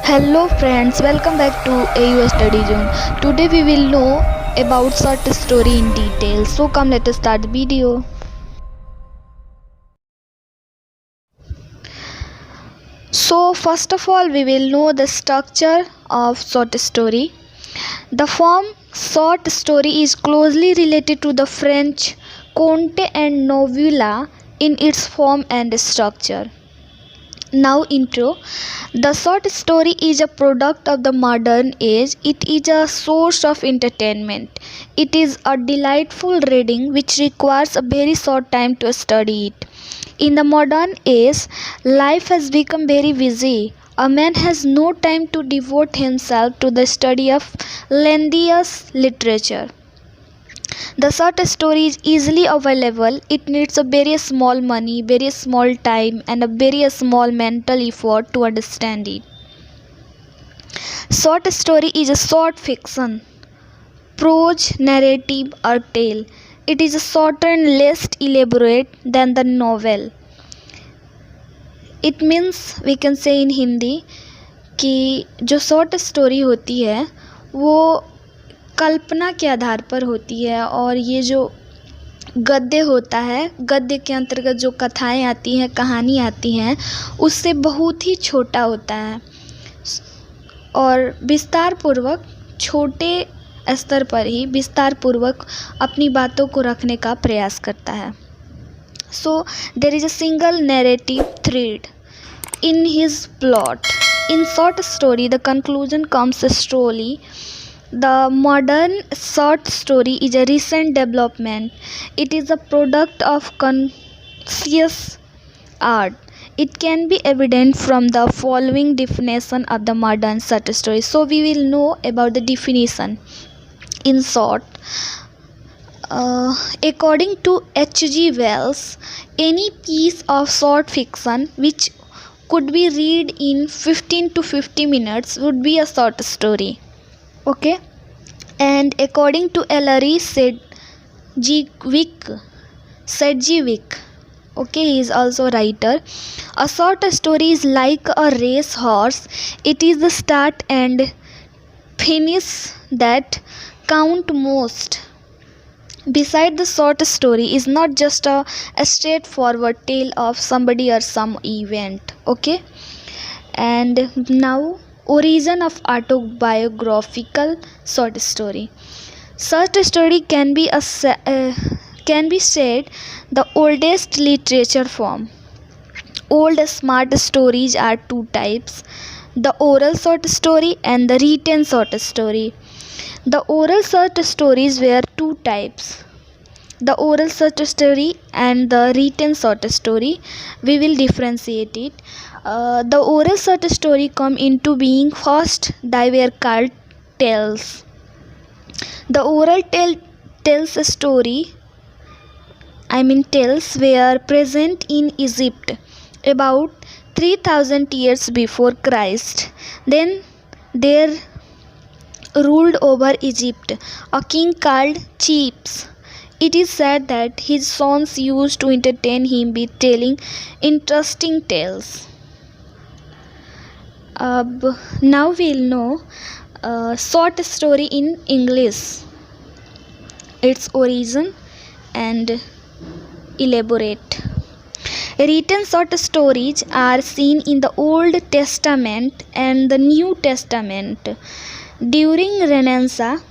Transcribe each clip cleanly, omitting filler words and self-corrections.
Hello friends, welcome back to AU Study Zone. Today we will know about short story in detail. So come let us start the video. So first of all we will know the structure of short story. The form short story is closely related to the French conte and novella in its form and structure. Now intro. The short story is a product of the modern age. It is a source of entertainment. It is a delightful reading which requires a very short time to study it. In the modern age, life has become very busy. A man has no time to devote himself to the study of lengthiest literature. The short story is easily available. It needs a very small money, very small time, and a very small mental effort to understand it. Short story is a short fiction, prose, narrative, or tale. It is shorter and less elaborate than the novel. It means we can say in Hindi कि जो short story होती है वो कल्पना के आधार पर होती है, और ये जो गद्य होता है, गद्य के अंतर्गत जो कथाएं आती हैं, कहानी आती हैं, उससे बहुत ही छोटा होता है और विस्तार पूर्वक छोटे स्तर पर ही विस्तार पूर्वक अपनी बातों को रखने का प्रयास करता है. So there is a single narrative thread in his plot. In short story, the conclusion comes slowly. The modern short story is a recent development. It is a product of conscious art. It can be evident from the following definition of the modern short story. So we will know about the definition. In short, according to H.G. Wells, any piece of short fiction which could be read in 15 to 50 minutes would be a short story. Okay, and according to Ellery Sedgwick, okay, he is also a writer, a short story is like a race horse. It is the start and finish that count most. Beside, the short story is not just a straightforward tale of somebody or some event. Okay, and now origin of autobiographical short story. Short story can be said the oldest literature form. Old smart stories are two types: the oral short story and the written short story. The oral short stories were two types: the oral short story and the written short story. We will differentiate it. The oral short story come into being first. They were called tales. The oral tales were present in Egypt about 3000 years before Christ. Then there ruled over Egypt a king called Cheops. It is said that his sons used to entertain him by telling interesting tales. Now we'll know short story in English, its origin and elaborate. Written short stories are seen in the Old Testament and the New Testament. During Renaissance,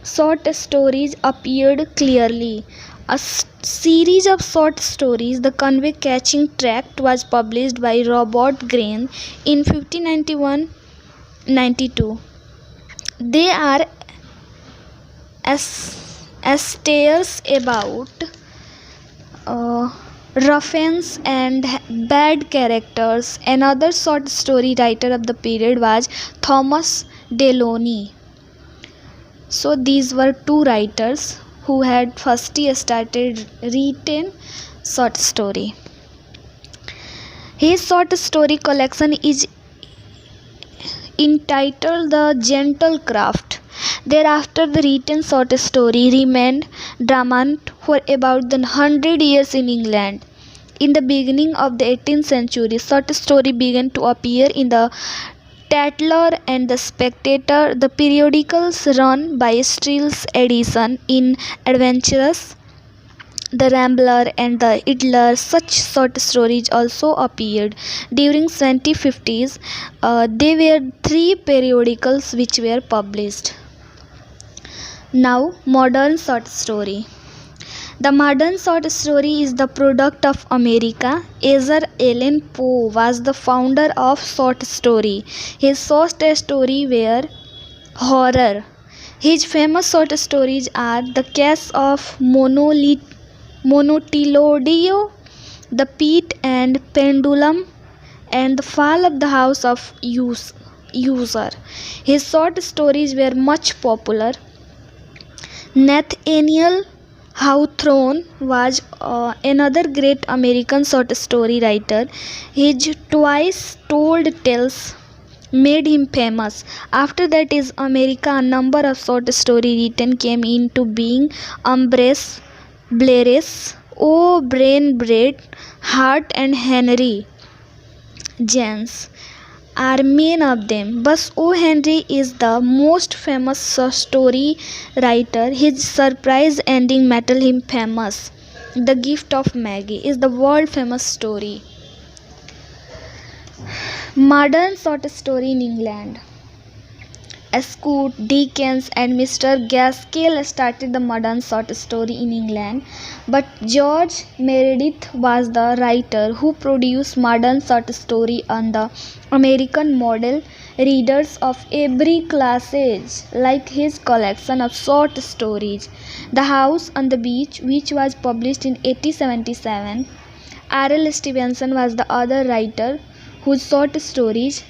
short stories appeared clearly. A series of short stories, The Conway Catching Tract, was published by Robert Greene in 1591-92. They are essays about ruffians and bad characters. Another short story writer of the period was Thomas Delany. So these were two writers who had firstly started written short story. His short story collection is entitled The Gentle Craft. Thereafter, the written short story remained dormant for about 100 years in England. In the beginning of the 18th century, short story began to appear in the Tatler and the Spectator, the periodicals run by Stiles Edison in Adventurous, the Rambler and the Idler. Such short stories also appeared during 2050s. There were three periodicals which were published. Now, modern short story. The modern short story is the product of America. Edgar Allan Poe was the founder of short story. His short stories were horror. His famous short stories are The Case of Monotilodio, The Pit and Pendulum, and The Fall of the House of User. His short stories were much popular. Nathaniel Hawthorne was another great American short story writer. His twice told tales made him famous. After that is America, a number of short stories written came into being. Umbrace, Blair's, O'Brien Brett, Hart and Henry James are main of them. But O. Henry is the most famous story writer. His surprise ending made him famous. The Gift of Maggie is the world famous story. Modern short story in England. Scott, Dickens and Mr. Gaskell started the modern short story in England, but George Meredith was the writer who produced modern short story on the American model. Readers of every class age like his collection of short stories, The House on the Beach, which was published in 1877. R.L. Stevenson was the other writer whose short stories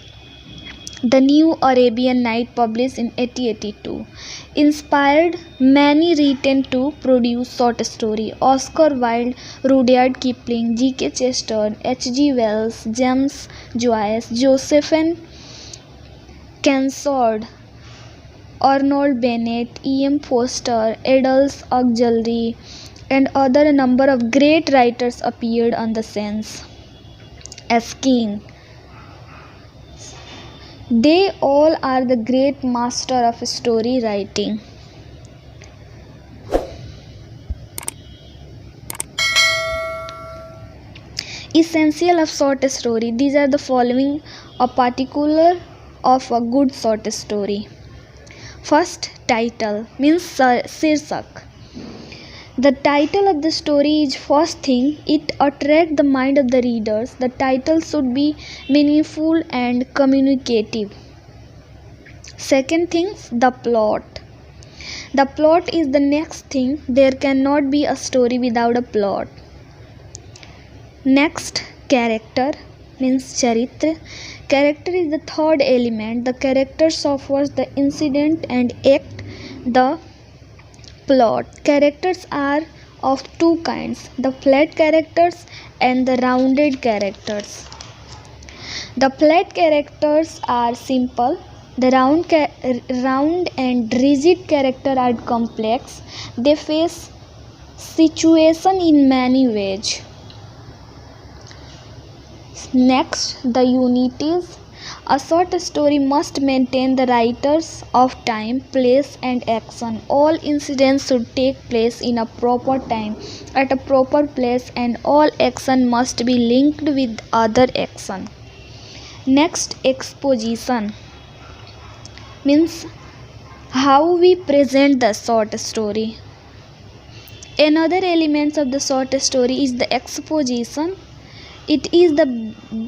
The New Arabian Night, published in 1882, inspired many written to produce short story. Oscar Wilde, Rudyard Kipling, G.K. Chesterton, H.G. Wells, James Joyce, Josephine Cansord, Arnold Bennett, E.M. Forster, Aldous Huxley, and other number of great writers appeared on the scenes as king. They all are the great master of story writing. Essential of short story. These are the following a particular of a good short story. First, title means shirsak. The title of the story is first thing, it attracts the mind of the readers. The title should be meaningful and communicative. Second thing, the plot. The plot is the next thing. There cannot be a story without a plot. Next, character means charitra. Character is the third element. The character suffers the incident and act the plot. Characters are of two kinds, the flat characters and the rounded characters. The flat characters are simple. The round and rigid characters are complex. They face situation in many ways. Next, the unities. A short story must maintain the writers of time, place and action. All incidents should take place in a proper time, at a proper place, and all action must be linked with other action. Next, exposition means how we present the short story. Another element of the short story is the exposition. It is the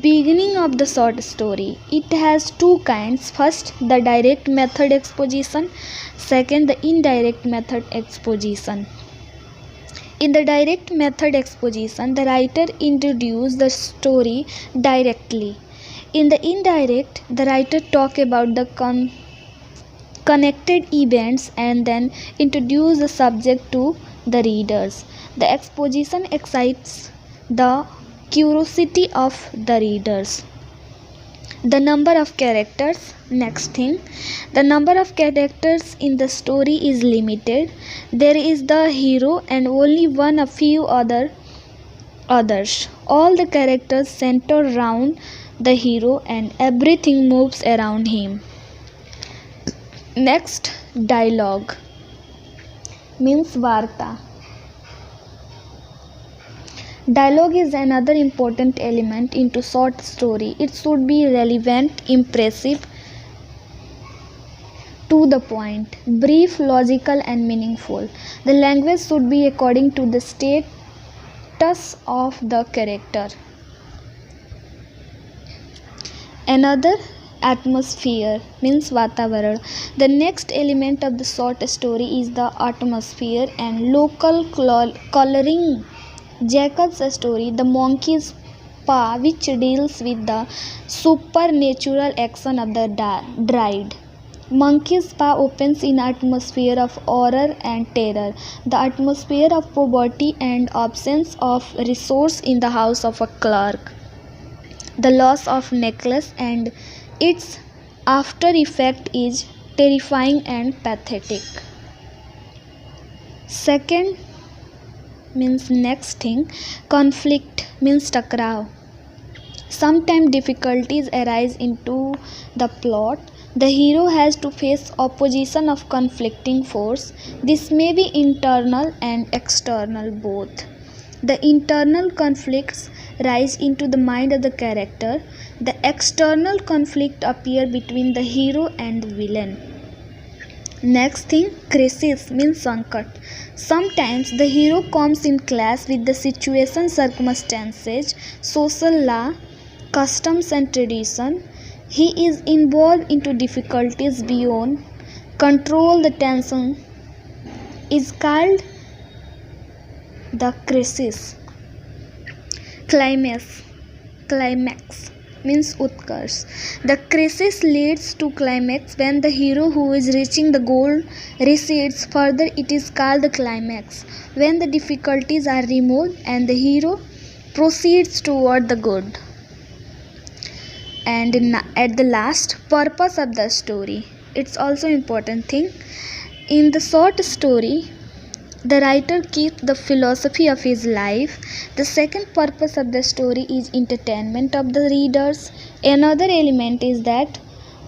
beginning of the short story. It has two kinds. First, the direct method exposition. Second, the indirect method exposition. In the direct method exposition, the writer introduces the story directly. In the indirect, the writer talks about the connected events and then introduce the subject to the readers. The exposition excites the curiosity of the readers. The number of characters. Next thing, the number of characters in the story is limited. There is the hero and only one a few others. All the characters center round the hero, and everything moves around him. Next, dialogue means varta. Dialogue is another important element into short story. It should be relevant, impressive, to the point, brief, logical, and meaningful. The language should be according to the status of the character. Another, atmosphere means vatavaran. The next element of the short story is the atmosphere and local coloring. Jacob's story, The Monkey's Paw, which deals with the supernatural action of the dread. Monkey's Paw opens in atmosphere of horror and terror, the atmosphere of poverty and absence of resource in the house of a clerk, the loss of necklace, and its after effect is terrifying and pathetic. Second means next thing, conflict means takrav. Sometimes difficulties arise into the plot. The hero has to face opposition of conflicting force. This may be internal and external both. The internal conflicts rise into the mind of the character. The external conflict appear between the hero and the villain. Next thing, crisis means sankat. Sometimes the hero comes in clash with the situation, circumstances, social law, customs and tradition. He is involved into difficulties beyond control. The tension is called the crisis. Climax means utkarsh. The crisis leads to climax when the hero who is reaching the goal recedes further. It is called the climax. When the difficulties are removed and the hero proceeds toward the good. And at the last, purpose of the story. It's also important thing. In the short story, the writer keeps the philosophy of his life. The second purpose of the story is entertainment of the readers. Another element is that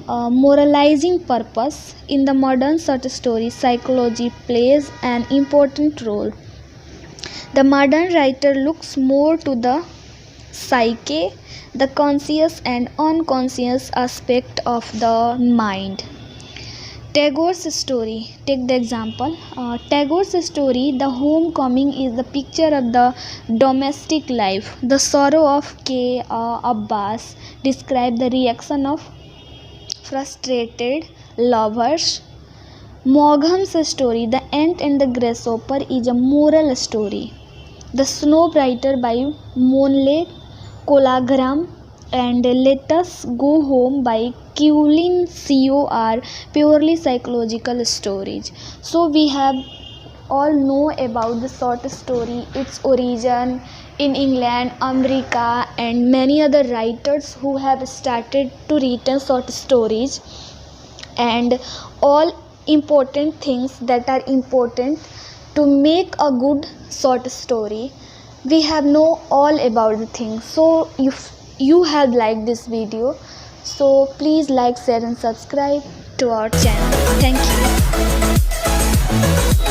moralizing purpose. In the modern short story, psychology plays an important role. The modern writer looks more to the psyche, the conscious and unconscious aspect of the mind. Tagore's story, take the example. Tagore's story, The Homecoming, is the picture of the domestic life. The Sorrow of K. Abbas describes the reaction of frustrated lovers. Maugham's story, The Ant and the Grasshopper, is a moral story. The Snowblighter by Monle Colagram and Let Us Go Home by Kulin Co are purely psychological stories. So we have all know about the short story, its origin in England, America, and many other writers who have started to write short stories, and all important things that are important to make a good short story. We have know all about the things. So if you have liked this video, so please like, share and subscribe to our channel. Thank you.